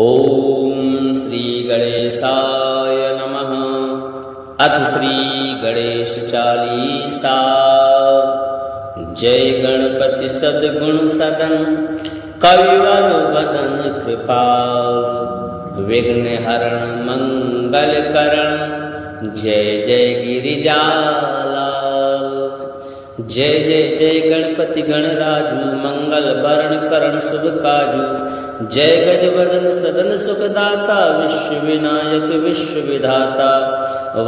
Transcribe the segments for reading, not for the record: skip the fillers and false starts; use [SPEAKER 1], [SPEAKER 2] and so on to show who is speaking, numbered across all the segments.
[SPEAKER 1] ओम श्री गणेशाय नमः। अथ श्री गणेश चालीसा। जय गणपति सद्गुण सदन कविवर वदन कृपाल। विघ्न हरण मंगल करण जय जय गिरिजालाल। जय जय जय गणपति गणराजू मंगल वरण करण शुभ काजू। जय गजवदन सदन सुखदाता विश्व विनायक विश्व विधाता।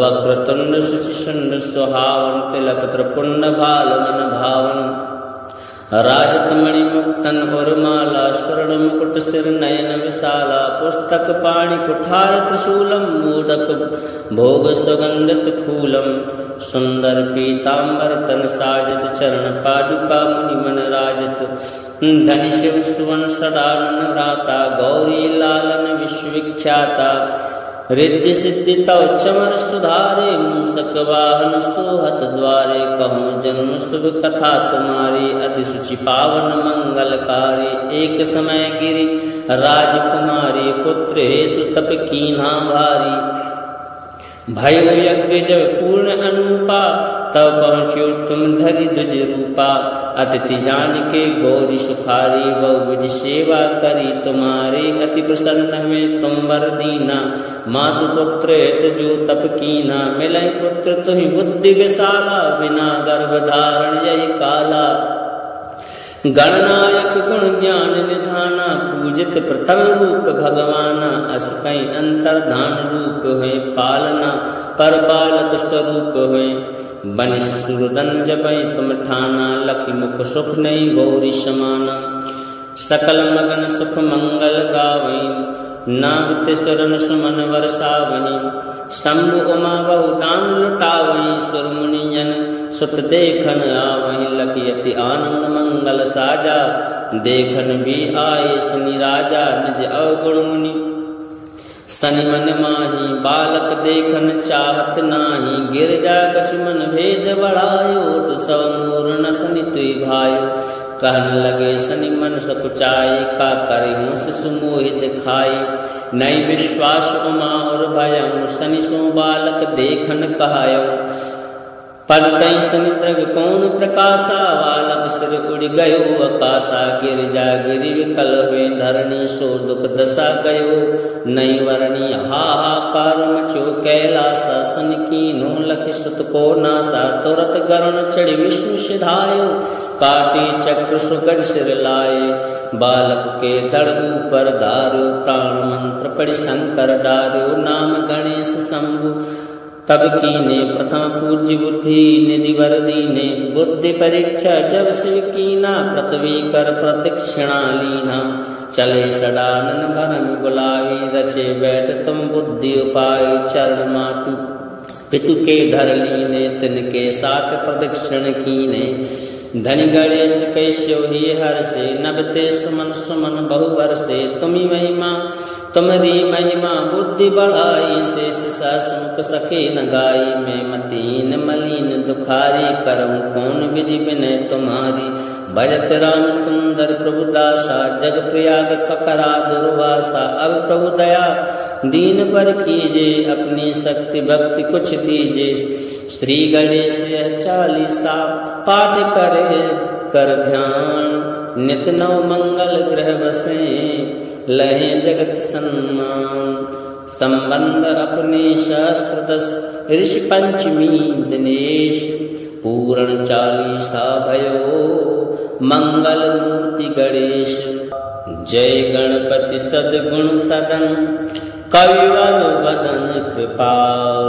[SPEAKER 1] वक्रतुंड शुचिशुंड सुहावन तिलक त्रिपुंड भाल मन भावन। राजत मणि मुक्तन और माला स्वर्ण मुकुट सिर नयन विशाला। पुस्तक पाणि कुठार त्रिशूलम मोदक भोग सुगंधित फूलम। सुंदर पीतांबर तन साजित चरण पादुका मुनि मन राजित। धनि शिव सुवन सदानन व्राता गौरी लालन विश्वविख्याता। रिद्धि सिद्धि तव चमर सुधारे मूसक वाहन सोहत द्वारे। कहूँ जन्म शुभ कथा तुम्हारी अति शुचि पावन मंगलकारी। एक समय गिरि राजकुमारी पुत्र हेतु तप कीन्हा भारी। भयो यज्ञ जब पूर्ण अनुपा तब पहुँचो तुम धरि द्विज रूपा। अतिथि जान के गौरी सुखारी बहु विधि सेवा करी तुम्हारी। अति प्रसन्न हुए तुम वर दीना मातु पुत्र हित जो तप कीना। मिलय पुत्र तुहि बुद्धि विशाला बिना गर्भ धारण यही काला। गणनायक गुण ज्ञान निधाना पूजित प्रथम रूप भगवाना। अस कई अंतर्धान रूप हुए पालना पर बालक स्वरूप हुए। बनिश सुरदन जपै तुम ठाना लखी मुख सुख नहीं गौरी समाना। सकल मगन सुख मंगल गावई नाम सुरन सुमन वर्षावही। शंभु उमा बहु दान लुटावही सुर मुनि जन सुत देखन आवही। लखयति आनंद मंगल साजा देखन भी आए शनि राजा। निज अवगुण मुनि शनि मन माही बालक देखन चाहत नाही। गिरजा कछुमन भेद बढ़ायो तो सब मोर न शनि तुई भायो। कहन लगे शनि मन सकुचाई का करिहूँ शिशु मोहि दिखाई। नई विश्वास उमा और भयऊ शनि सो बालक देखन कहायो। पद कई शनि दृग कौन प्रकाशा बालक सिर उड़ गयो आकाशा। गिरिजा गिरि विकल हुए धरणी सो दुख दशा गयो नई वरणी। हाहाकार मचो कैलासा सन कीन्हो लखि सुत को नासा। तुरत गरुण चढ़ि विष्णु सिधायो काटी चक्र सुगढ़ सिर लाए। बालक के धड़ ऊपर धार्यो प्राण मंत्र पढ़ि शंकर डार्यो। नाम गणेश शंभु तब कीने प्रथम पूज्य बुद्धि निधि वर दीने। बुद्धि परीक्षा जब शिव कीना पृथ्वी कर प्रदक्षिणा लीना। चले सडानन भरम बुलावी रचे बैठ तुम बुद्धि उपाय। चरण मातु पितु के धर लीने तिनके साथ प्रदक्षिण कीने। धनि गणेश कैस्यो ही हर से नबते सुमन सुमन बहु वर्षे। तुम्ही महिमा तुम्हारी महिमा बुद्धि बढ़ाई। शेष समुख सके न गाई। मैं मतीन मलिन दुखारी करऊँ कौन विधि विनय तुम्हारी। भजत राम सुंदर प्रभु दासा जग प्रयाग ककरा दुर्वासा। अब प्रभु दया दीन पर कीजे अपनी शक्ति भक्ति कुछ दीजे। श्री गणेश चालीसा पाठ करे कर ध्यान। नित नव मंगल ग्रह बसे लहे जगत सम्मान। संबंध अपने शास्त्र दस ऋषि पंचमी दिनेश। पूर्ण चालीसा भयो मंगल मूर्ति गणेश। जय गणपति सद्गुण सदन कविवर वदन कृपाल।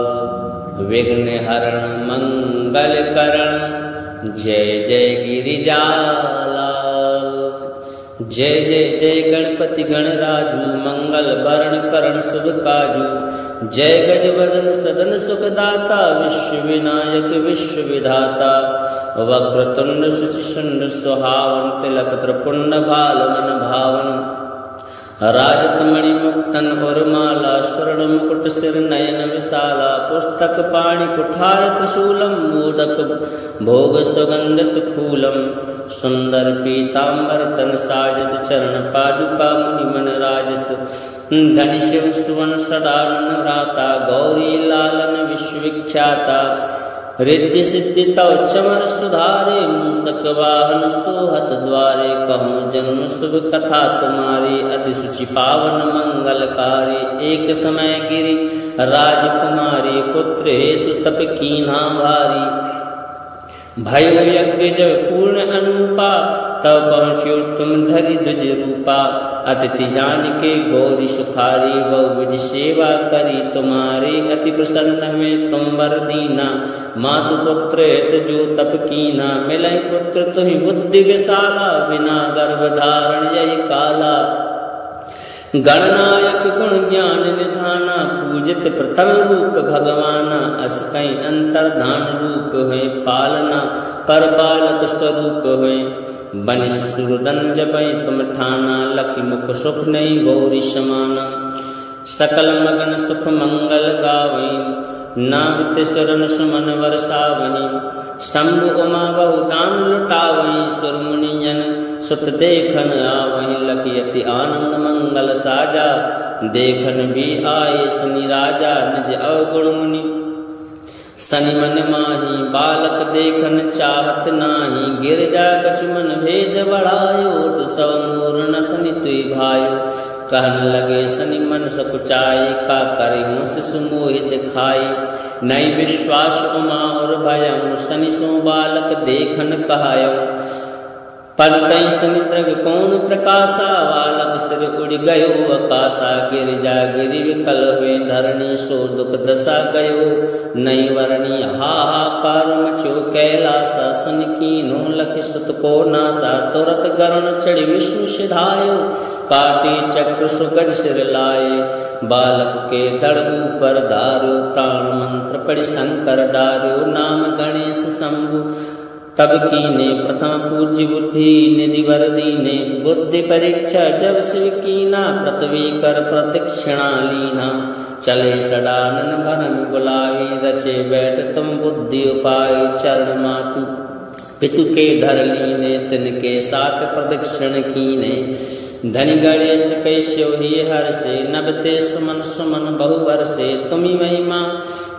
[SPEAKER 1] विघ्न हरण मंगल करण जय जय गिरिजालाल। जय जय जय गणपति गणराजू मंगल वरण करण शुभ काजू। जय गजवदन सदन सुखदाता विश्व विनायक विश्व विधाता। वक्रतुंड शुचिशुंड सुहावन तिलक त्रिपुंड भाल मन भावन। राजत मणि मुक्तन और माला स्वर्ण मुकुट सिर नयन विशाला। पुस्तक पाणि कुठार त्रिशूलम मोदक भोग सुगंधित फूलम। सुंदर पीतांबर तन साजित चरण पादुका मुनि मन राजित। धनि शिव सुवन सदानन व्राता गौरी लालन विश्वविख्याता रिद्धि सिद्धि तव चमर सुधारे मूसक वाहन सोहत द्वारे कहूँ जन्म शुभ कथा तुम्हारी अति सुचि पावन मंगलकारी एक समय गिरी राजकुमारी पुत्र हेतु तप कीन्हा भारी भयो यज्ञ जब पूर्ण अनुपा तब पहुँचो तुम धरि द्विज रूपा अतिथि जान के गौरी सुखारी बहु विधि सेवा करी तुम्हारी अति प्रसन्न हुए तुम वर दीना मातु पुत्र हित जो तप कीना मिलय पुत्र तुहि बुद्धि विशाला बिना गर्भ धारण यही काला गणनायक गुण ज्ञान निधाना पूजित प्रथम रूप भगवाना अस कई अंतर्धान रूप हुए पालना पर बालक स्वरूप हुए बनिस सुरदन जपई तुम ठाना लखी मुख सुख नहीं गौरी समाना सकल मगन सुख मंगल गावई नाम तिसरन सुमन वर्षावही शंभु उमा बहु दान लुटावही सुर मुनि जन सुत देखन आवही लखी अति आनंद मंगल साजा देखन भी आए शनि राजा निज अवगुण मुनि शनि मन माही बालक देखन चाहत नाही गिरजा कछुमन भेद बढ़ायो सब मोर न शनि तुई भायो कहन लगे शनि मन सकुचाई का करे हूँ शिशु मोहित खाई नई विश्वास उमा और भयऊ शनि सो बालक देखन कहायो पद तई शनि द्रग कौन प्रकाशा बालक सिर उड़ गयो आकाशा गिरिजा गिरि विकल हुए धरणी सो दुख दशा गयो नई वर्णी हाहाकार मचो कैलासा सन कीनो लखि सुत को नासा तुरत गरुण चढ़ी विष्णु सिधायो काटी चक्र सुगढ़ सिर लाए बालक के धड़ ऊपर धारो प्राण मंत्र पढ़ि शंकर डार्यो नाम गणेश शंभु तब कीने प्रथम पूज्य बुद्धि निधि वर दीने बुद्धि परीक्षा जब शिव कीना पृथ्वी कर प्रदक्षिणा लीना चले सडानन भरम बुलावी रचे बैठ तुम बुद्धि उपाय चरण मातु पितु के धर लीने तिनके साथ प्रदक्षिण कीने धनि गणेश कैश्यो ही हर से नबते सुमन सुमन बहु वर्षे तुम्ही महिमा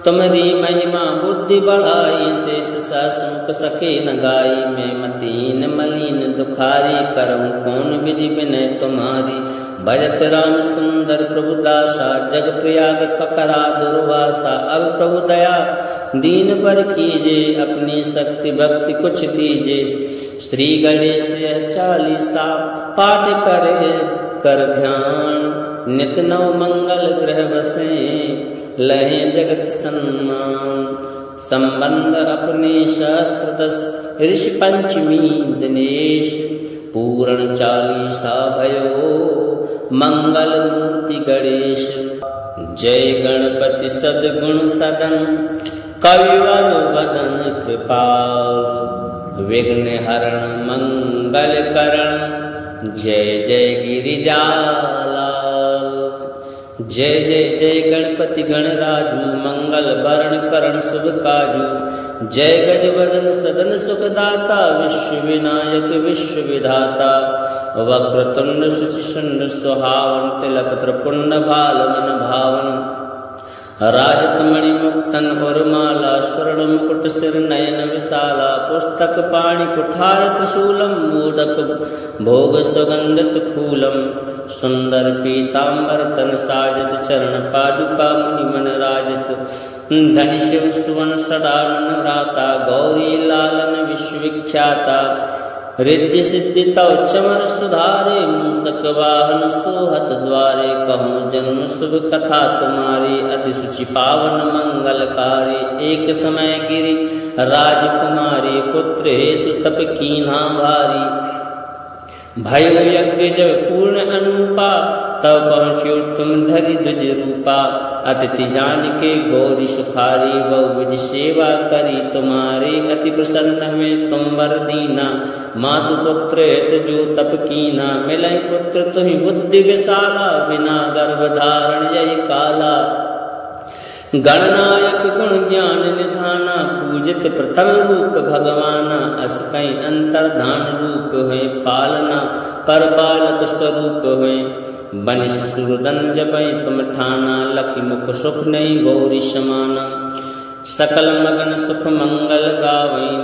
[SPEAKER 1] तुम्हारी महिमा बुद्धि बढ़ाई शेष समुख सके न गाई मैं मतीन मलिन दुखारी करऊं कौन विधि विनय तुम्हारी भजत राम सुंदर प्रभु दासा जग प्रयाग ककरा दुर्वासा अब प्रभु दया दीन पर कीजे अपनी शक्ति भक्ति कुछ दीजे श्री गणेश 40 पाठ करे कर ध्यान नित नव मंगल ग्रह बसे लहे जगत सम्मान संबंध अपने शास्त्र 10 ऋषि पंचमी दिनेश पूर्ण 40 भयो मंगल मूर्ति गणेश जय गणपति सद्गुण सदन कविवर वदन कृपाल विघ्न हरण मंगल करण जय जय गिरिजालाल जय जय जय गणपति गणराजू मंगल भरण करण शुभ काजू जय गज वदन सदन सुखदाता विश्व विनायक विश्व विधाता वक्रतुंड शुचिशुंड सुहावन तिलक त्रिपुंड भाल मन भावन राजत मणि मुक्तन और माला स्वर्ण मुकुट सिर नयन विशाला पुस्तक पाणि कुठार त्रिशूलम मोदक भोग सुगंधित फूलम सुंदर पीतांबर तन साजत चरण पादुका मुनि मन राजत धनि शिव सुवन सदानन व्राता गौरी लालन विश्वविख्याता रिद्धि सिद्धि तव चमर सुधारे मूसक वाहन सोहत द्वारे कहूँ जन्म शुभ कथा तुम्हारी अति सुचि पावन मंगलकारी एक समय गिरी राजकुमारी पुत्र हेतु तप कीन्हा भारी भयो यज्ञ जब पूर्ण अनुपा तब पहुँचो तुम धरि द्विज रूपा अतिथि जान के गौरी सुखारी बहु विधि सेवा करी तुम्हारी अति प्रसन्न हुए तुम वर दीना मातु पुत्र हित जो तप कीना मिलय पुत्र तुहि बुद्धि विशाला बिना गर्भ धारण यही काला गणनायक गुण ज्ञान निधाना पूजित प्रथम रूप भगवाना अस कई अंतर्धान रूप है पालना पर बालक स्वरूप है बनिश सुरदन जपै तुम ठाना लखी मुख सुख नहीं गौरी समाना सकल मगन सुख मंगल गावई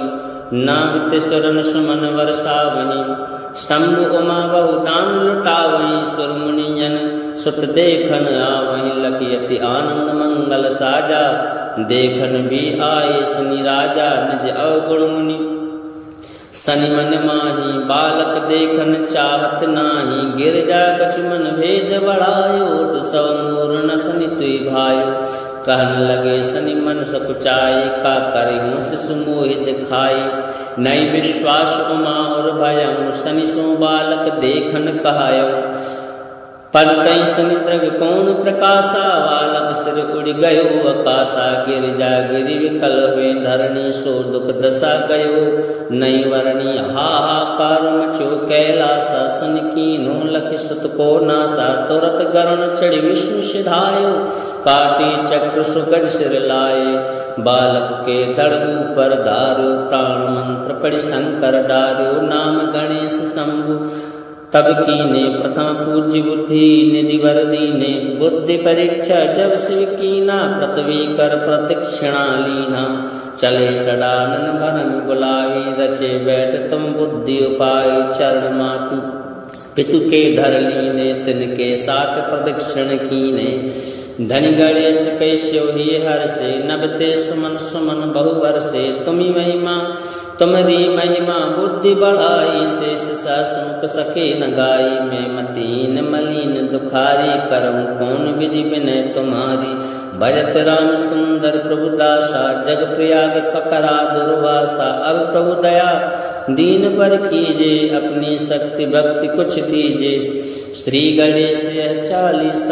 [SPEAKER 1] नावितेश्वरन सुमन वर्षावही शंभु उमा बहुदान लुटावही सुर मुनिजन सुत देखन आवही लखियति आनंद मंगल साजा देखन भी आए शनि राजा निज अवगुण मुनि शनि मन माही बालक देखन चाहत नाही गिरजा कछ मन भेद बढ़ायो सब मोर न शनि तुई भायो कहन लगे शनि मन सकुचाए का करिहूँ शिशु मोहित खाए नई विश्वास उमा और भयऊ शनि सो बालक देखन कहायो पद कई शनि द्रग कौन प्रकाशा बालक सिर उड़ गयो आकाशा गिरिजा गिरि विकल हुए धरणी सो दुख दशा गयो नई वर्णी हाहाकार मचो कैलासा सन कीनो लखि सुत को नासा तुरत गरुण चढ़ी विष्णु सिधायो काटी चक्र सुगढ़ सिर लाए बालक के धड़ ऊपर धारो प्राण मंत्र पढ़ि शंकर डार्यो नाम गणेश शंभु तब कीने प्रथम पूज्य बुद्धि निधि वर दीने बुद्धि परीक्षा जब शिव कीना पृथ्वी कर प्रदक्षिणा लीना चले सडानन भरम बुलावी रचे बैठ तुम बुद्धि उपाय चरण मातु पितु के धर लीने तिनके साथ प्रदक्षिण कीने धनि गणेश कैस्यो ही हर से नबते सुमन सुमन बहुवर से तुम्ही महिमा तुम्हारी महिमा बुद्धि बढ़ाई शेष समुख सके न गाई मैं मतीन मलिन दुखारी करऊं कौन विधि विनय तुम्हारी भजत राम सुंदर प्रभु दासा जग प्रयाग ककरा दुर्वासा अब प्रभु दया दीन पर कीजे अपनी शक्ति भक्ति कुछ दीजे श्री गणेश 40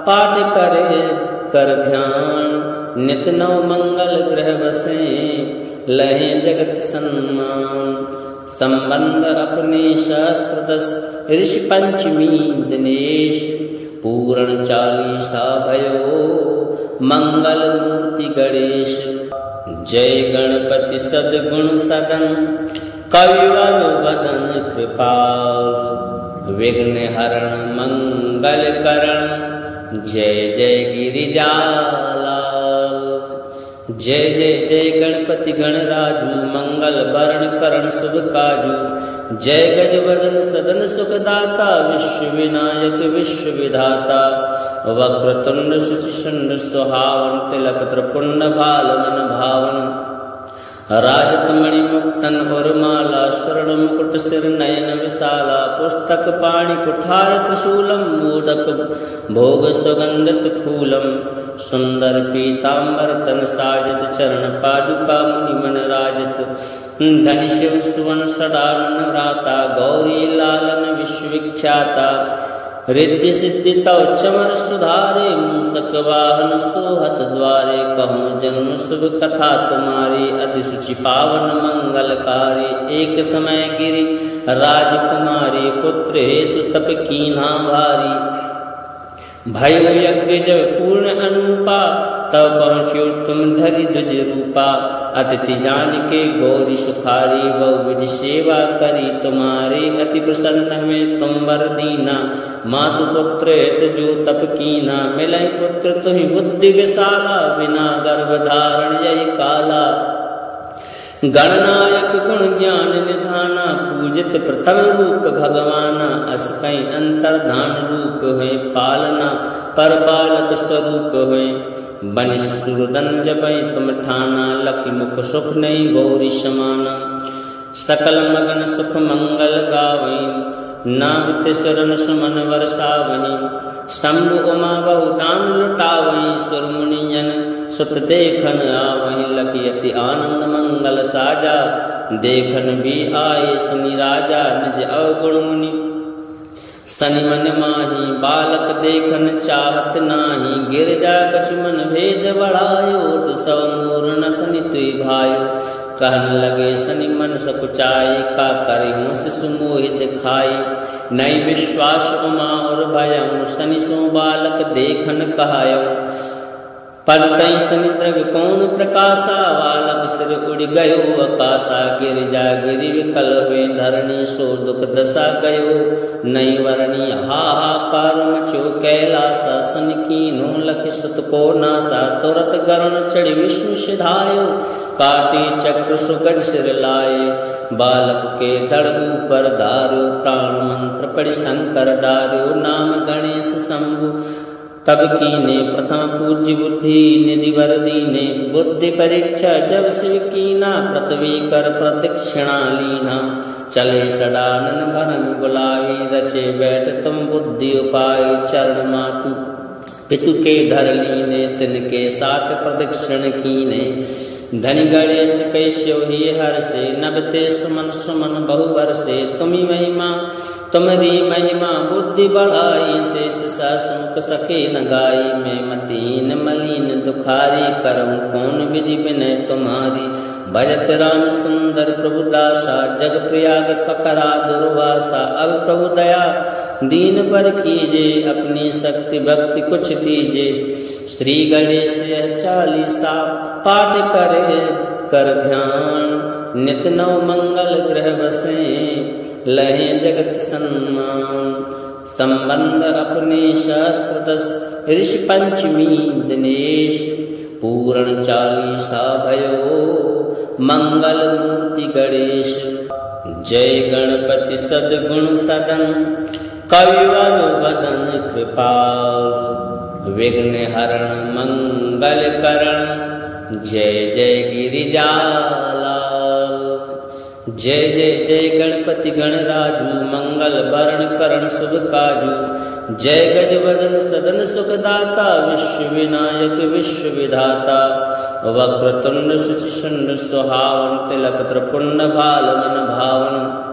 [SPEAKER 1] पाठ करे कर ध्यान नित नव मंगल ग्रह बसे लहे जगत सम्मान संबंध अपने शास्त्र 10 ऋषि पंचमी दिनेश पूर्ण 40 भयो मंगल मूर्ति गणेश जय गणपति सद्गुण सदन कविवर वदन कृपाल विघ्न हरण मंगल करण जय जय गिरिजाला जय जय जय गणपति गणराजू मंगल वरण करण शुभ काजू जय गज वदन सदन सुखदाता विश्व विनायक विश्व विधाता वक्रतुंड शुचिशुंड सुहावन तिलक त्रिपुंड भाल मन भावन राजत मणि मुक्तन और माला स्वर्ण मुकुट सिर नयन विशाला पुस्तक पाणि कुठार त्रिशूलम मोदक भोग सुगंधित फूलम सुंदर पीतांबर तन साजित चरण पादुका मुनि मन राजित धनि शिव सुवन सदानन व्राता गौरी लालन विश्वविख्याता रिद्धि सिद्धि तव चमर सुधारे मूसक वाहन सोहत द्वारे कहूँ जन्म शुभ कथा तुम्हारी अधिशुचि पावन मंगलकारी एक समय गिरी राजकुमारी पुत्र हेतु तप कीन्हा भारी भयो यज्ञ जब पूर्ण अनुपा तब पहुँचो तुम धरि द्विज रूपा अतिथि जान के गौरी सुखारी बहुविधि सेवा करी तुम्हारे अति प्रसन्न हुए तुम वर दीना मातु पुत्र जो तप कीना मिलई पुत्र तुहि बुद्धि विशाला बिना गर्भ धारण यही काला गणनायक गुण ज्ञान निधाना पूजित प्रथम रूप भगवाना अस कई अंतर्धान रूप है पालना पर बालक स्वरूप है बनिश सुरदन जपै तुम ठाना लखी मुख सुख नहीं गौरी समाना सकल मगन सुख मंगल गावई नावितेश्वरन सुमन वर्षावही शंभु उमा बहुदान लुटावही सुर मुनिजन सुत देखन आवही लखियति आनंद मंगल साजा देखन भी आए शनि राजा निज अवगुण मुनि शनि मन माही बालक देखन चाहत नाही गिरजा कछ मन भेद बढ़ायो सब मोर न शनि तुई भायो कहन लगे शनि मन सकुचाए का करिहूँ शिशु मोहित खाए नई विश्वास उमा और भयऊ शनि सो बालक देखन कहायो पद तई समुद्र कौन प्रकाशा, बालक सिर उड़ गयो आकाशा। गिरिजा गिरि विकल हुए धरणी, सो दुख दशा गयो नई वरणी। हाहाकार मचो कैलासा, सन कीनो लखि सुत को नासा। तुरत गरुण चढ़ि विष्णु सिधायो, काटे चक्र सुगढ़ सिर लाए। बालक के धड़ ऊपर धार्यो, प्राण मंत्र पढ़ि शंकर डार्यो। नाम गणेश शंभु तब कीने, प्रथम पूज्य बुद्धि निधि वर दीने। बुद्धि परीक्षा जब शिव कीना, पृथ्वी कर प्रदक्षिणा लीना। चले सडानन भरन बुलावी, रचे बैठ तुम बुद्धि उपाय। चरण मातु पितु के धर लीने, तिनके साथ प्रदक्षिण कीने। धनि गणेश कैस्यो ही हर्षे, नभते सुमन सुमन बहु वर्षे। तुम्ही महिमा तुम्हारी महिमा बुद्धि बढ़ाई, शेष समुख सके न गाई। मैं मतीन मलिन दुखारी, करऊं कौन विधि विनय तुम्हारी। भजत राम सुंदर प्रभु दासा, जग प्रयाग ककरा दुर्वासा। अब प्रभु दया दीन पर कीजे, अपनी शक्ति भक्ति कुछ दीजे। श्री गणेश 40 पाठ करे कर ध्यान, नित नव मंगल ग्रह बसे। लहे जगत सम्मान, संबंध अपने शास्त्र 10 ऋषि पंचमी दिनेश। पूर्ण 40 भयो, मंगल मूर्ति गणेश। जय गणपति सद्गुण सदन, कविवर वदन कृपाल। विघ्न हरण मंगल करण, जय जय गिरिजाला। जय जय जय गणपति गणराजू, मंगल वरण करण शुभ काजू। जय गज वदन सदन सुखदाता, विश्व विनायक विश्व विधाता। वक्रतुंड शुचिशुंड सुहावन, तिलक त्रिपुंड भाल मन भावन।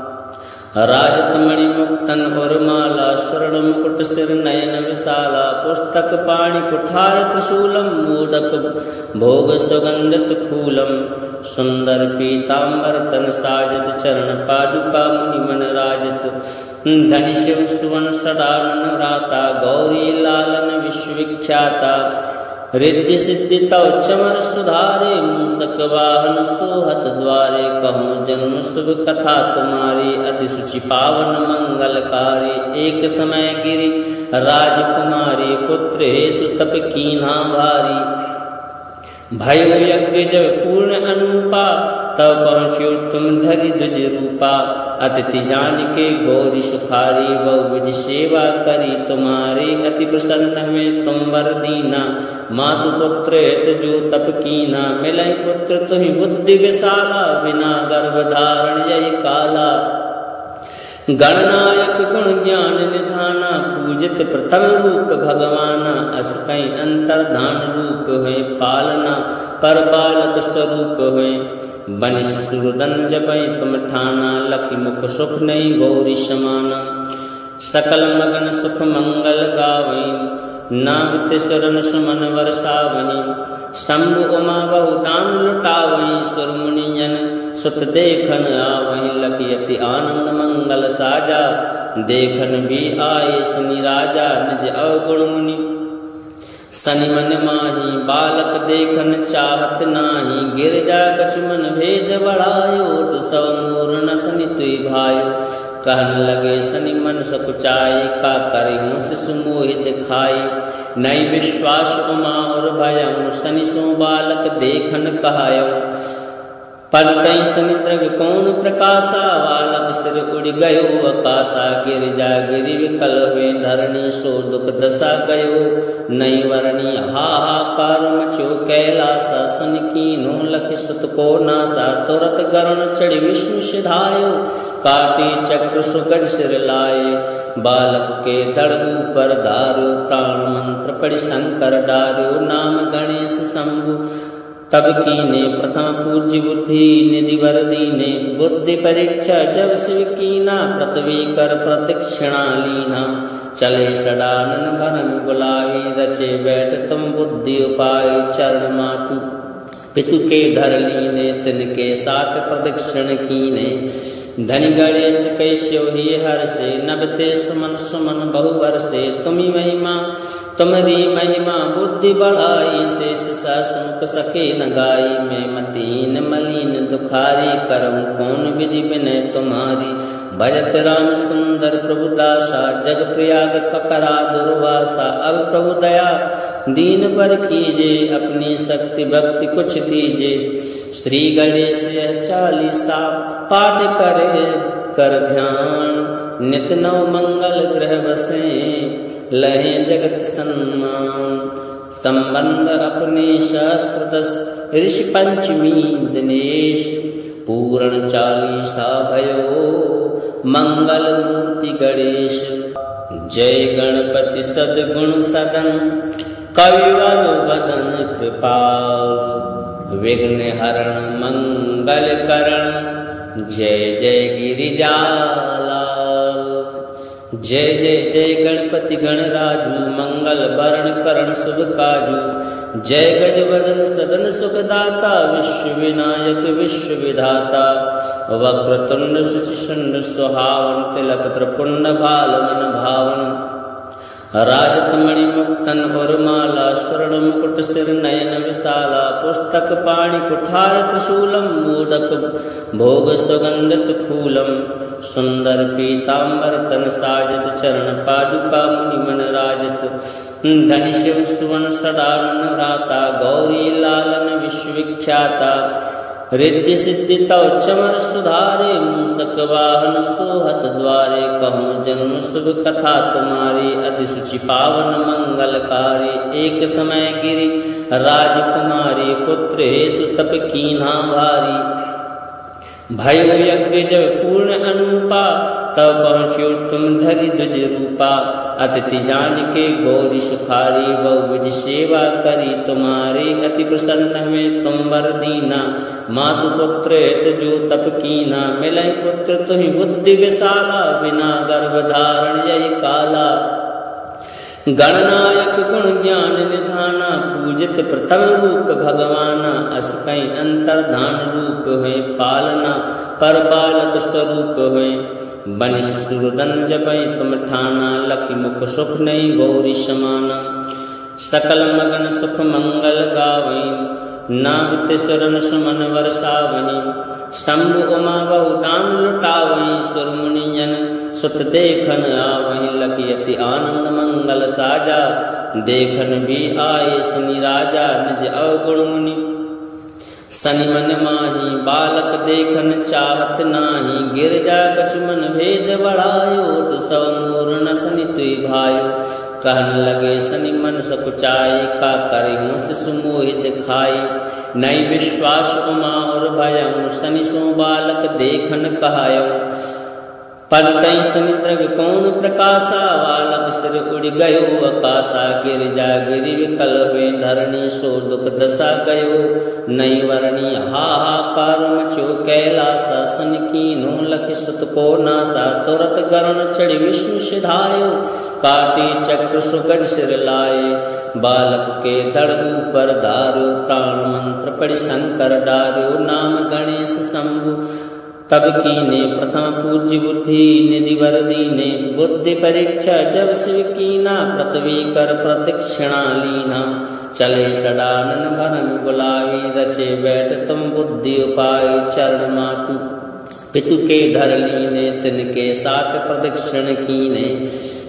[SPEAKER 1] राजत मणि मुक्तन उर्माला, स्वर्ण मुकुट सिर नयन विशाला। पुस्तक पाणि कुठार त्रिशूलम, मोदक भोग सुगंधित फूलम। सुंदर पीतांबर तन साजत, चरण पादुका मुनि मन राजत। धनि शिव सुवन सदानन राता, गौरी लालन विश्वविख्याता। रिद्धि सिद्धि तव चमर सुधारे, मूषक वाहन सोहत द्वारे। कहूँ जन्म शुभ कथा तुम्हारी, अति सुचि पावन मंगलकारी। एक समय गिरि राजकुमारी, पुत्र हेतु तप कीन्हा भारी। भयो यज्ञ जब पूर्ण अनुपा, तब पहुँचो तुम धरि द्विज रूपा। अतिथि जान के गौरी सुखारी, बहु विधि सेवा करी तुम्हारी। अति प्रसन्न हुए तुम वर दीना, मातु पुत्र हित जो तप कीना। मिलई पुत्र तुहि बुद्धि विशाला, बिना गर्भ धारण यही काला। गणनायक गुण ज्ञान निधाना, पूजित प्रथम रूप भगवाना। अस कई अंतर्धान रूप हुए, पालना पर बालक स्वरूप हुए। बनिश सुरदन जपै तुम ठाना, लखि मुख सुख नहीं गौरी समाना। सकल मगन सुख मंगल गावई, नावित सुरन सुमन वर्षावहीं। शंभु उमा बहुतान लुटावहीं, सुर मुनि जन सुत देखन आवहीं। लखि अति आनंद मंगल साजा, देखन भी आए शनि राजा। निज अवगुण मुनि शनि मन माही, बालक देखन चाहत नाही। गिरजा कछु मन भेद बढ़ायो, तो सब मोर न शनि तुई भायो। कहन लगे शनि मन सकुचाए, का करिहूँ शिशु मोहि दिखाई। नई विश्वास उमा और भयऊ, शनि सो बालक देखन कहायो। पद तई समुद्र कौन प्रकाशा, बालक सिर उड़ गयो आकाशा। गिरिजा गिरि विकल हुए धरणी, सो दुख दशा गयो नई वरणी। हाहाकार मचो कैलासा, सन कीनो लखि सुत को नासा। तुरत गरुण चढ़ि विष्णु सिधायो, काटे चक्र सुगढ़ सिर लाए। बालक के धड़ ऊपर धार्यो, प्राण मंत्र पढ़ि शंकर डार्यो। नाम गणेश शंभु तब कीने, प्रथम पूज्य बुद्धि निधि वर दीने। बुद्धि परीक्षा जब शिव कीना, पृथ्वी कर प्रदक्षिणा लीना। चले सडानन भरन बुलावी, रचे बैठ तुम बुद्धि उपाय। चरण मातु पितु के धर लीने, तिनके साथ प्रदक्षिण कीने। धनि गणेश कैस्यो ही हर्षे, नभते सुमन सुमन बहु वर्षे। तुम्ही महिमा तुम्हारी महिमा बुद्धि बढ़ाई, शेष सहस मुख सके न गाई। मैं मतीन मलिन दुखारी, करऊं कौन विधि विनय तुम्हारी। भजत राम सुंदर प्रभु दासा, जग प्रयाग ककरा दुर्वासा। अब प्रभु दया दीन पर कीजे, अपनी शक्ति भक्ति कुछ दीजे। श्री गणेश 40 पाठ करे कर ध्यान, नित नव मंगल ग्रह बसे, लहे जगत सम्मान। संबंध अपने शास्त्र 10, ऋषि पंचमी दिनेश। पूर्ण 40 भयो, मंगल मूर्ति गणेश। जय गणपति सद्गुण सदन, कविवर वदन कृपाल। विघ्न हरण मंगल करण, जय जय गिरिजालाल। जय जय जय गणपति गणराजू, मंगल वरण करण शुभ काजू। जय गज वदन सदन सुखदाता, विश्व विनायक विश्व विधाता। वक्रतुंड शुचिशुंड सुहावन, तिलक त्रिपुंड भाल मन भावन। राजतमणि मुक्तन उर्माला, स्वर्ण मुकुट सिर नयन विशाला। पुस्तक पाणि कुठार त्रिशूलम, मोदक भोग सुगंधित फूलम। सुंदर पीतांबर तन साजत, चरण पादुका मुनि मन राजत। धनि शिव सुवन सदानन राता, गौरी लालन विश्वविख्याता। रिद्धि सिद्धि तव चमर सुधारे, मूसक वाहन सोहत द्वारे। कहूँ जन्म शुभ कथा तुम्हारी, अति सुचि पावन मंगलकारी। एक समय गिरि राजकुमारी, पुत्र हेतु तप कीन्हा भारी। भयो यज्ञ जब पूर्ण अनुपा, तब पहुँच्यो तुम धरि द्विज रूपा। अतिथि जान के गौरी सुखारी, बहुविधि सेवा करी तुम्हारी। अति प्रसन्न हुए तुम वर दीना, मातु पुत्र हित जो तप कीना। मिलई पुत्र तुहि बुद्धि विशाला, बिना गर्भ धारण यही काला। गणनायक गुण ज्ञान निधाना, पूजित प्रथम रूप भगवाना। अस कई अंतर्धान रूप हुए, पालना पर बालक स्वरूप हुए। बनिश सुरदन जपई तुम ठाना, लखी मुख सुख नहीं गौरी समाना। सकल मगन सुख मंगल गावई, नाम तिसरन सुमन वर्षावही। शंभु उमा बहु दान लुटावही, सुर मुनि जन सुत देखन आवही। लखियति आनंद मंगल साजा, देखन भी आए शनि राजा। निज अवगुण मुनि शनि मन माही, बालक देखन चाहत नाही। गिरजा कछु मन भेद बढ़ायो, तो सब मोर न शनि तुई भायो। कहन लगे शनि मन सकुचाई, का करिहूँ शिशु मोहि दिखाई। नई विश्वास उमा और भयऊ, शनि सो बालक देखन कहायो। पद तई शनि दृग कौन प्रकाशा, बालक सिर उड़ गयो आकाशा। गिरिजा गिरि विकल हुए धरणी, सो दुख दशा गयो नई वरणी। हाहाकार मचो कैलासा, शनि कीन्हो लखि सुत को नासा। तुरत गरुण चढ़ि विष्णु सिधायो, काटे चक्र सुगढ़ सिर लाए। बालक के धड़ ऊपर धार्यो, प्राण मंत्र पढ़ि शंकर डार्यो। नाम गणेश शंभु तब कीने, प्रथम पूज्य बुद्धि निधि वर दीने। बुद्धि परीक्षा जब शिव कीना, पृथ्वी कर प्रदक्षिणा लीना। चले सडानन भरम बुलावी, रचे बैठ तुम बुद्धि उपाय। चरण मातु पितु के धर लीने, तिनके साथ प्रदक्षिण कीने।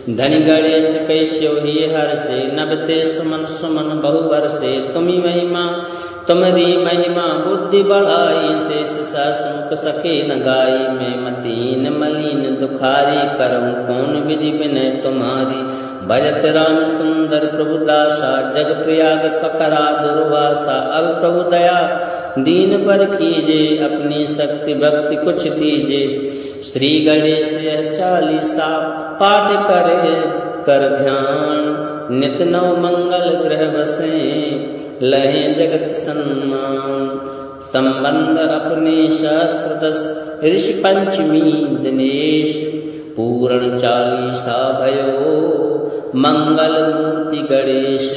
[SPEAKER 1] धनि गणेश कैस्यो ही हर्षे, नभते सुमन सुमन बहु वर्षे। तुम्ही महिमा तुम्हारी महिमा बुद्धि बढ़ाई, शेष सहस मुख सके न गाई। मैं मतीन मलिन दुखारी, करऊं कौन विधि विनय तुम्हारी। भजत राम सुंदर प्रभु दासा, जग प्रयाग ककरा दुर्वासा। अब प्रभु दया दीन पर कीजे, अपनी शक्ति भक्ति कुछ दीजे। श्री गणेश 40 पाठ करे कर ध्यान, नित नव मंगल ग्रह बसे, लहे जगत सम्मान। संबंध अपने शास्त्र 10, ऋषि पंचमी दिनेश। पूर्ण 40 भयो, मंगल मूर्ति गणेश।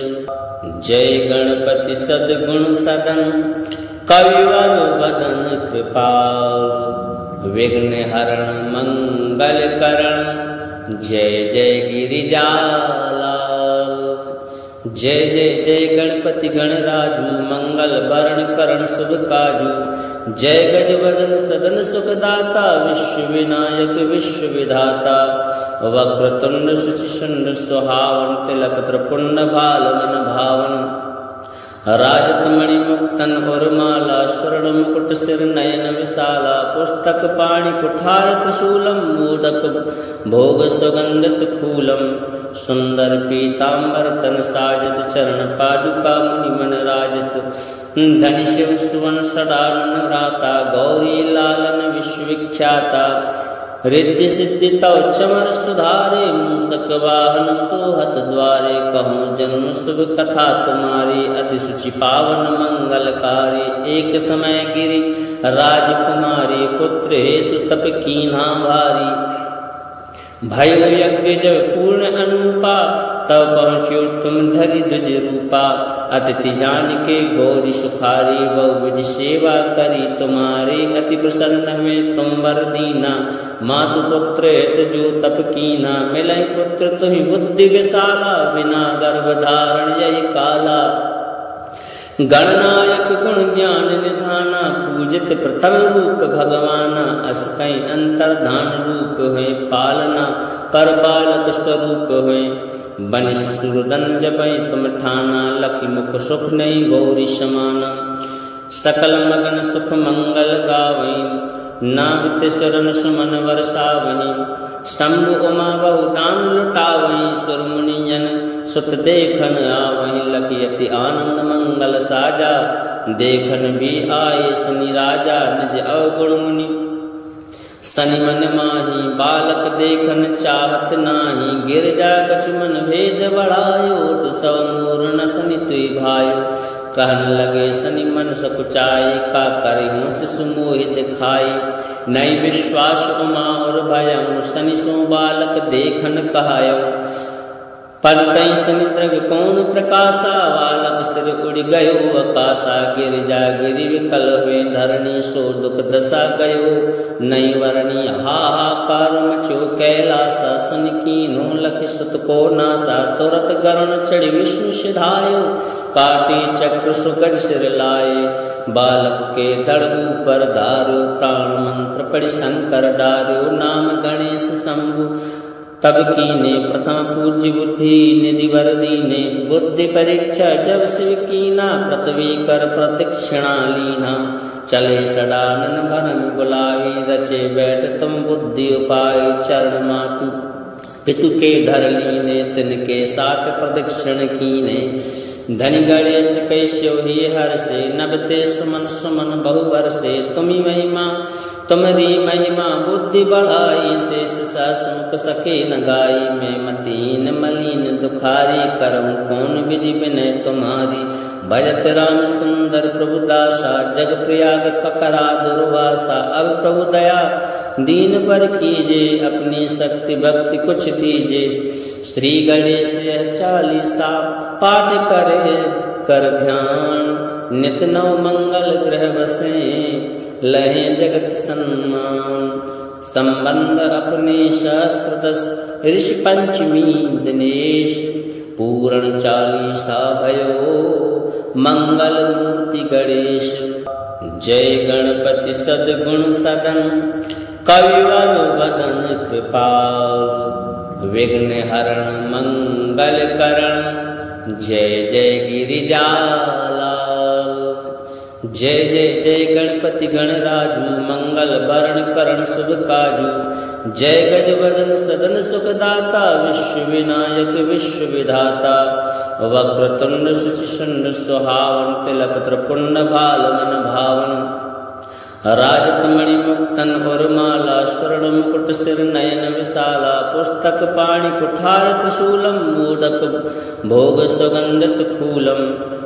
[SPEAKER 1] जय गणपति सद्गुण सदन, कविवर वदन कृपाल। विघ्न हरण मंगल करण, जय जय गिरिजालाल। जय जय जय गणपति गणराजू मंगल वरण करण शुभ काजू। जय गजवदन सदन सुखदाता विश्व विनायक विश्व विधाता। वक्रतुंड शुचिशुंड सुहावन तिलक त्रिपुंड भाल मन भावन। राजत मणि मुक्तन और माला स्वर्ण मुकुट सिर नयन विशाला। पुस्तक पाणि कुठार त्रिशूलम मोदक भोग सुगंधित फूलम। सुंदर पीतांबर तन साजत चरण पादुका मुनि मन राजत। धनि शिव सुवन सदानन व्राता गौरी लालन विश्वविख्याता। रिद्धि सिद्धि तव चमर सुधारे मूसक वाहन सोहत द्वारे। कहूँ जन्म शुभ कथा तुम्हारी अति सुचि पावन मंगलकारी। एक समय गिरि राजकुमारी पुत्र हेतु तप कीन्हा भारी। भयो यज्ञ जब पूर्ण अनुपा तब पहुँचो तुम धरि द्विज रूपा। अतिथि जान के गौरी सुखारी बहु विधि सेवा करी तुम्हारी। अति प्रसन्न हुए तुम वर दीना मातु पुत्र हित जो तप कीना। मिलई पुत्र तुहि बुद्धि विशाला बिना गर्भ धारण यही काला। गणनायक गुण ज्ञान निधाना पूजित प्रथम रूप भगवाना। अस कई अंतर्धान रूप हुए पालना पर बालक स्वरूप हुए। बनिश सुरदन जपई तुम ठाना लखी मुख सुख नहीं गौरी समाना। सकल मगन सुख मंगल गावई नावित सुरन सुमन वर्षावही। शंभु उमा बहु दान लुटावही सुर मुनि जन सुत देखन आवही। लखियति आनंद मंगल साजा देखन भी आए शनि राजा। निज अवगुण मुनि शनि मन माही बालक देखन चाहत नाही। गिरजा कछुमन भेद बढ़ायो सौ मोर न शनि तुई भायो। कहन लगे शनि मन सकुचाई का करिहूँ शिशु मोहि दिखाई। नई विश्वास उमा और भयऊ शनि सो बालक देखन कहायो। पद तई शनि दृग कौन प्रकाशा बालक सिर उड़ गयो आकाशा। गिरिजा गिरि विकल हुए धरणी सो दुख दशा गयो नई वरणी। हाहाकार मचो कैलासा सन कीन्हो लखि सुत को नासा। तुरत गरुण चढ़ी विष्णु सिधायो काटे चक्र सुगढ़ सिर लाए। बालक के धड़ ऊपर धार्यो प्राण मंत्र पढ़ि शंकर डार्यो। नाम गणेश शंभु तब कीने प्रथम पूज्य बुद्धि निधि वर दीने। बुद्धि परीक्षा जब शिव कीना पृथ्वी कर प्रदक्षिणा लीना। चले सडानन भरम बुलावी रचे बैठ तुम बुद्धि उपाय। चरण मातु पितु के धर लीने तिनके साथ प्रदक्षिण कीने। धनि गणेश कैस्यो ही हर्षे नभते सुमन सुमन बहु वर्षे। तुम्ही महिमा तुम्हारी महिमा बुद्धि बढ़ाई। शेष समुख सके न गाई। मैं मतीन मलिन दुखारी करऊँ कौन विधि विनय तुम्हारी। भजत राम सुंदर प्रभु दासा जग प्रयाग ककरा दुर्वासा। अब प्रभु दया दीन पर कीजे अपनी शक्ति भक्ति कुछ दीजे। श्री गणेश 40 पाठ करे कर ध्यान। नित नव मंगल ग्रह बसे लहे जगत सम्मान। संबंध अपने शास्त्र 10 ऋषि पंचमी दिनेश। पूर्ण 40 भयो मंगल मूर्ति गणेश। जय गणपति सद्गुण सदन कविवर वदन कृपाल। विघ्न हरण मंगल करण जय जय गिरिजालाल। जय जय जय गणपति गणराजू मंगल वरण करण शुभ काजू। जय गजवदन सदन सुखदाता विश्व विनायक विश्व विधाता। वक्रतुंड शुचिशुंड सुहावन तिलक त्रिपुंड भाल मन भावन। राजत मणि मुक्तन और माला स्वर्ण मुकुट सिर नयन विशाला। पुस्तक पाणि कुठार त्रिशूलम मोदक भोग सुगंधित फूलम।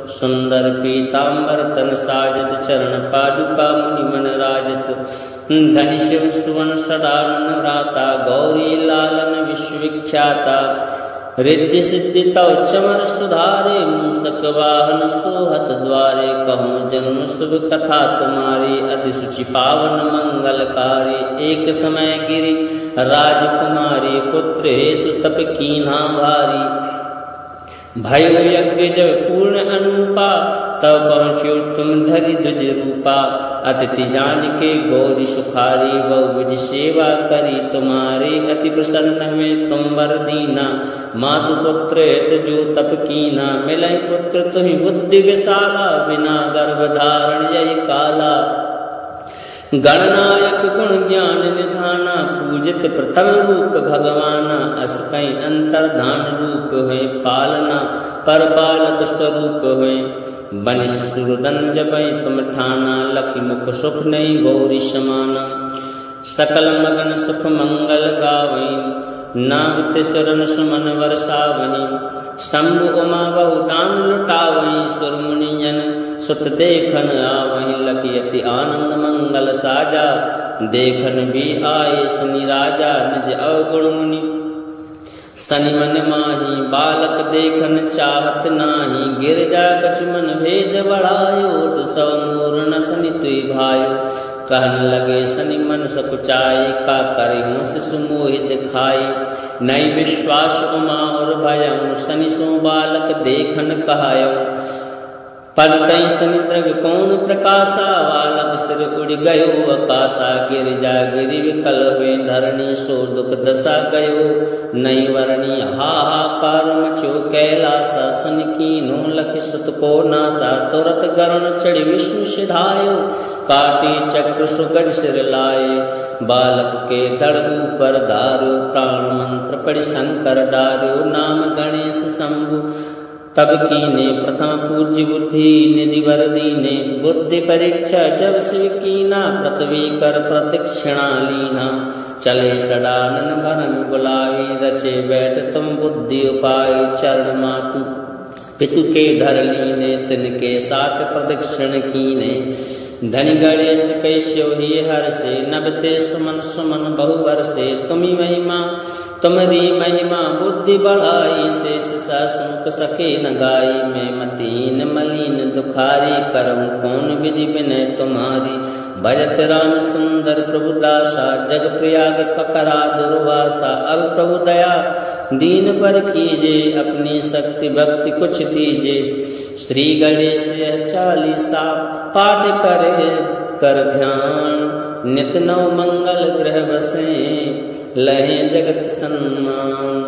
[SPEAKER 1] सुंदर पीतांबर तन साजत चरण पादुका मुनि मन राजत। धनि शिव सुवन सदानन व्राता गौरी लालन विश्वविख्याता। रिद्धि सिद्धि तव चमर सुधारे मूसक वाहन सोहत द्वारे। कहूँ जन्म शुभ कथा तुम्हारी अति सुचि पावन मंगलकारी। एक समय गिरि राजकुमारी पुत्र हेतु तप कीन्हा भारी। भयो यज्ञ जब पूर्ण अनुपा, तब पहुँचो तुम धरि द्विज रूपा। अतिथि जान के गौरी सुखारी, बहुविध सेवा करी तुम्हारी। अति प्रसन्न हुए तुम वर दीना, मातु पुत्र हित जो तप कीना। मिलै पुत्र तुहि बुद्धि विशाला, बिना गर्भ धारण यही काला। गणनायक गुण ज्ञान निधाना, पूजित प्रथम रूप भगवाना। अस कई अंतर्धान रूप हुए, पालना परपालक स्वरूप हुए। बनिश सुरदन जपै तुम ठाना, लखी मुख सुख नहीं गौरी समाना। सकल मगन सुख मंगल गावै, नाम तिसरन सुमन वर्षावहि। शंभु उमा बहु दान लुटावै, सुर मुनि जन सुत देखन आवहि। लखी अति आनंद मंगल साजा, देखन भी आए शनि राजा। निज अवगुण मुनि शनि मन माही, बालक देखन चाहत नाही। गिरजा कछ मन भेद बढ़ायो, सब मोर न शनि तुई भायो। कहन लगे शनि मन सकुचाए, का करिहूँ शिशु मोहि दिखाए। नहीं विश्वास उमा और भयऊ, शनि सो बालक देखन कहायो। पद तई शनि द्रग कौन प्रकाशा, बालक सिर उड़ गयो आकाशा। गिरिजा गिरि विकल हुए, धरणी सो दुख दशा गयो। नहीं वर्णी हाहाकार मचो कैलासा, शनि कीन्हो लखि सुत को नासा। तुरत गरुण चढ़ि विष्णु सिधायो, काटी चक्र सुगढ़ सिर लाए। बालक के धड़ ऊपर धारो, प्राण मंत्र पढ़ि शंकर डार्यो। नाम गणेश शंभु तब कीने, प्रथम पूज्य बुद्धि निधि वर दीने। बुद्धि परीक्षा जब शिव कीना, पृथ्वी कर प्रदक्षिणा लीना। चले सडानन भरन बुलावी, रचे बैठ तुम बुद्धि उपाय। चरण मातु पितु के धर लीने, तिनके साथ प्रदक्षिण कीने। धनि गणेश कैस्यो ही हर्षे, नभते सुमन सुमन बहु वर्षे। तुम्ही महिमा तुम्हारी महिमा बुद्धि बढ़ाई, शेष समुख सके न गाई। मैं मतीन मलिन दुखारी, करऊँ कौन विधि विनय तुम्हारी। भजत राम सुंदर प्रभु दासा, जग प्रयाग ककरा दुर्वासा। अब प्रभु दया दीन पर कीजे, अपनी शक्ति भक्ति कुछ दीजे। श्री गणेश 40 पाठ करे कर ध्यान, नित नव मंगल ग्रह बसे। लहे जगत सम्मान,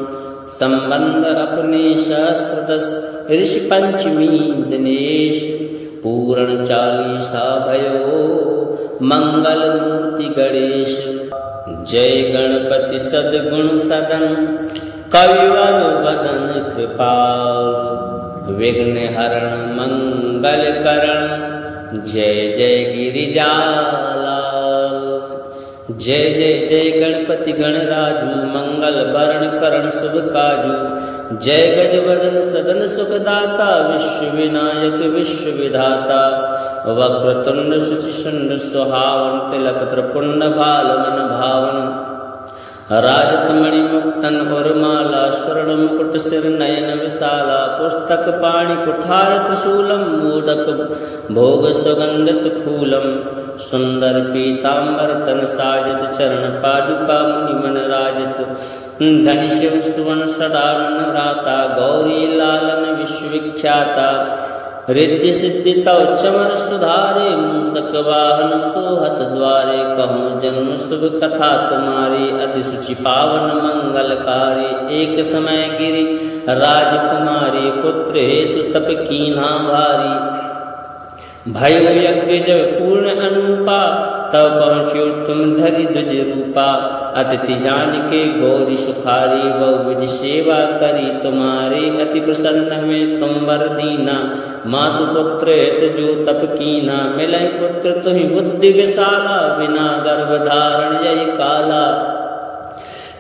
[SPEAKER 1] संबंध अपने शास्त्र 10। ऋषि पंचमी दिनेश, पूर्ण 40 भयो। मंगल मूर्ति गणेश, जय गणपति सद्गुण सदन। कविवर वदन कृपाल, विघ्न हरण मंगल करण। जय जय गिरिजालाल, जय जय जय गणपति गणराजू। मंगल वरण करण शुभ काजू। जय गज वदन सदन सुखदाता, विश्व विनायक विश्व विधाता। वक्रतुंड शुचिशुंड सुहावन, तिलक त्रिपुंड भाल मन भावन। राजत मणि मुक्तन और माला, स्वर्ण मुकुट सिर नयन विशाला। पुस्तक पाणि कुठार त्रिशूलम, मोदक भोग सुगंधित फूलम। सुंदर पीतांबर तन साजत, चरण पादुका मुनि मन राजत। धनि शिव सुवन सदानन राता, गौरी लालन विश्वविख्याता। रिद्धि सिद्धि तव चमर सुधारे, मूसक वाहन सोहत द्वारे। कहूँ जन्म शुभ कथा तुम्हारी, अति सुचि पावन मंगलकारी। एक समय गिरि राजकुमारी, पुत्र हेतु तप कीन्हा भारी। भयो यज्ञ जब पूर्ण अनुपा, तब पहुँचो तुम धरि द्विज रूपा। अतिथि जान के गौरी सुखारी, बहुविध सेवा करी तुम्हारी। अति प्रसन्न हुए तुम वर दीना, मातु पुत्र हित जो तप कीना। मिलै पुत्र तुहि बुद्धि विशाला, बिना गर्भ धारण यही काला।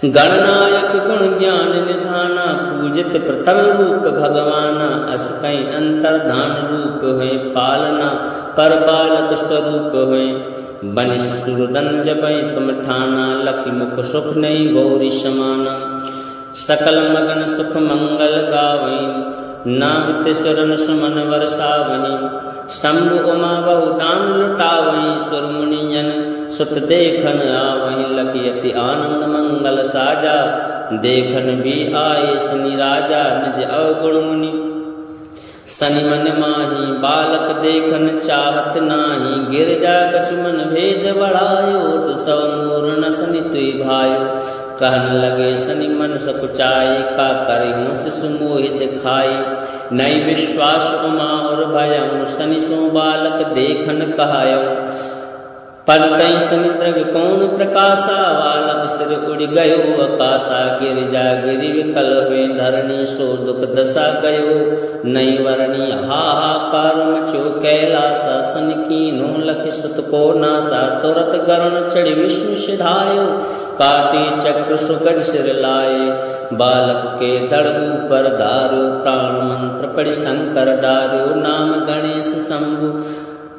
[SPEAKER 1] गणनायक गुण ज्ञान निधाना, पूजित प्रथम रूप भगवाना। अस कई अंतर्धान रूप हुए, पालना परपालक स्वरूप हुए। बनिश सुरदन जपै तुम ठाना, लखी मुख सुख नहीं गौरी समाना। सकल मगन सुख मंगल गावै, नाम तिसरन सुमन वर्षावहि। शंभु उमा बहु दान लुटावै, सुर मुनि जन सुत देखन आवहि। लखी अति आनंद मंगल साजा, देखन भी आए शनि राजा। निज अवगुण मुनि सनि मन माही बालक देखन चाहत नाही, गिरजा कछु मन भेद बढ़ायो, तो सब मोर न सनि तुई भायो। कहन लगे सनि मन सकुचाए, का करिहूँ शिशु मोहि दिखाए। नई विश्वास उमा और भयऊ, सनि सो बालक देखन कहायो। पद तई समुद्र कौन प्रकाशा, बालक सिर उड़ गयो आकाशा। गिरिजा गिरि विकल हुए धरणी, सो दुख दशा गयो नई वर्णी। हाहाकार मचो कैलासा, सन कीन्हो लखि सुत को नासा। तुरत गरुण चढ़ि विष्णु सिधायो, काटे चक्र सुगढ़ सिर लाए। बालक के धड़ ऊपर धारो, प्राण मंत्र पढ़ि शंकर डार्यो। नाम गणेश शंभु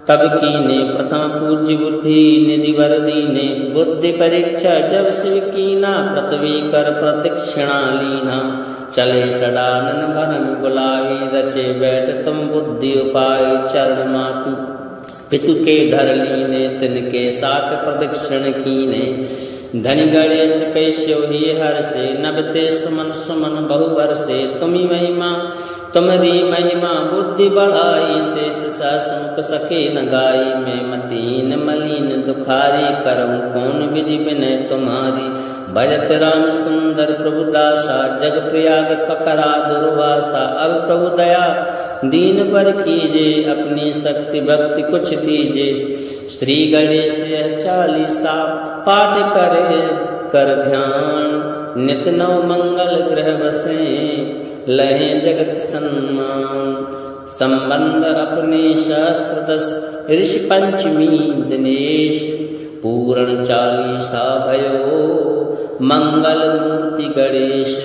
[SPEAKER 1] तब कीने, प्रथम पूज्य बुद्धि निधि वर दीने। बुद्धि परीक्षा जब शिव कीना, पृथ्वी कर प्रदक्षिणा लीना। चले सडानन भरम बुलावी, रचे बैठ तुम बुद्धि उपाय। चरण मातु पितु के धर लीने, तिनके साथ प्रदक्षिण कीने। धनि गणेश कैस्यो ही हर्षे, नबते सुमन सुमन बहु बरसे। तुम्ही महिमा तुम्हारी महिमा बुद्धि बढ़ाई, शेष समुख सके न गाई। मैं मतीन मलिन दुखारी, करऊं कौन विधि विनय तुम्हारी। भजत राम सुंदर प्रभु दासा, जग प्रयाग ककरा दुर्वासा। अब प्रभु दया दीन पर कीजे, अपनी शक्ति भक्ति कुछ दीजे। श्री गणेश 40 पाठ करे कर ध्यान, नित नव मंगल ग्रह बसे। लहे जगत सम्मान, संबंध अपने शास्त्र 10। ऋषि पंचमी दिनेश, पूर्ण 40 भयो। मंगल मूर्ति गणेश।